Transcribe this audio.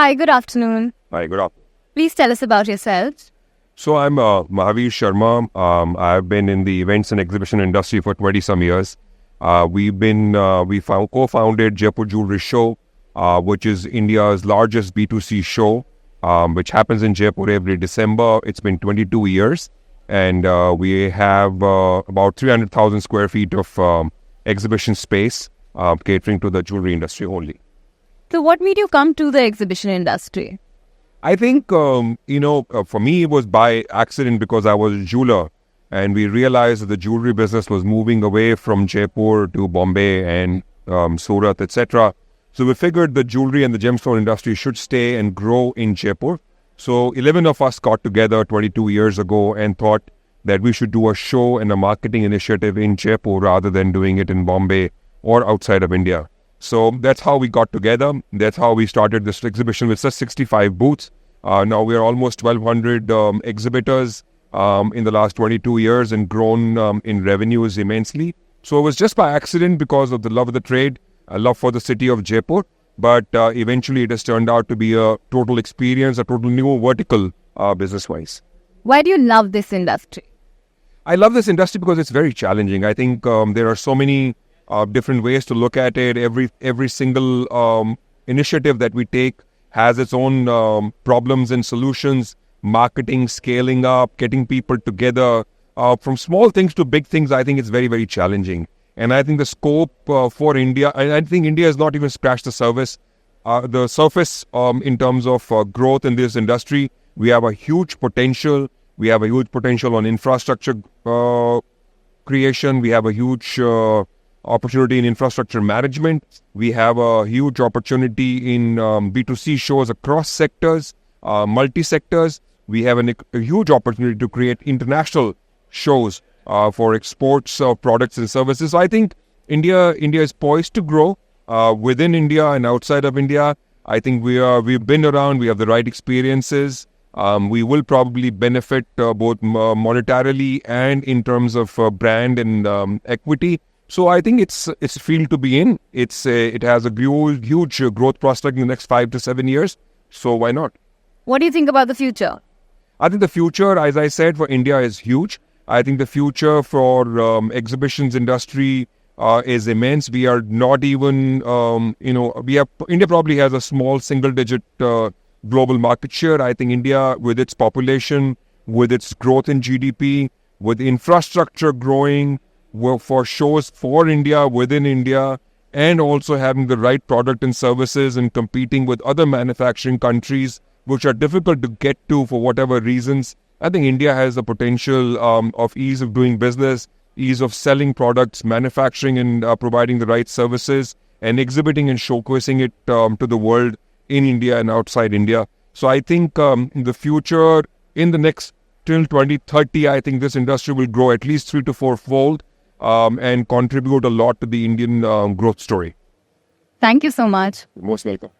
Hi, good afternoon. Hi, good afternoon. Please tell us about yourself. So I'm Mahavir Sharma. I've been in the events and exhibition industry for 20 some years. We co-founded Jaipur Jewelry Show, which is India's largest B2C show, which happens in Jaipur every December. It's been 22 years, and we have about 300,000 square feet of exhibition space, catering to the jewelry industry only. So what made you come to the exhibition industry? I think, for me, it was by accident because I was a jeweler, and we realized that the jewelry business was moving away from Jaipur to Bombay and Surat, etc. So we figured the jewelry and the gemstone industry should stay and grow in Jaipur. So 11 of us got together 22 years ago and thought that we should do a show and a marketing initiative in Jaipur rather than doing it in Bombay or outside of India. So that's how we got together. That's how we started this exhibition with just 65 booths. Now we are almost 1,200 exhibitors in the last 22 years and grown in revenues immensely. So it was just by accident because of the love of the trade, a love for the city of Jaipur. But eventually it has turned out to be a total experience, a total new vertical business-wise. Why do you love this industry? I love this industry because it's very challenging. I think there are so many different ways to look at it. Every single initiative that we take has its own problems and solutions. Marketing, scaling up, getting people together, from small things to big things. I think it's very, very challenging. And I think the scope for India, I think India has not even scratched the surface in terms of growth in this industry. We have a huge potential. We have a huge potential on infrastructure creation. We have a huge opportunity in infrastructure management. We have a huge opportunity in B2C shows across sectors, multi-sectors. We have a huge opportunity to create international shows for exports of products and services. So I think India is poised to grow within India and outside of India. I think we've been around. We have the right experiences. We will probably benefit both monetarily and in terms of brand and equity. So I think it's a field to be in. It has a huge growth prospect in the next 5 to 7 years. So why not? What do you think about the future? I think the future, as I said, for India is huge. I think the future for exhibitions industry is immense. We are not even, India probably has a small single-digit global market share. I think India, with its population, with its growth in GDP, with infrastructure growing, for shows for India, within India, and also having the right product and services and competing with other manufacturing countries, which are difficult to get to for whatever reasons. I think India has the potential of ease of doing business, ease of selling products, manufacturing and providing the right services, and exhibiting and showcasing it to the world in India and outside India. So I think in the future, in the next till 2030, I think this industry will grow at least 3 to 4-fold and contribute a lot to the Indian growth story. Thank you so much. Most welcome.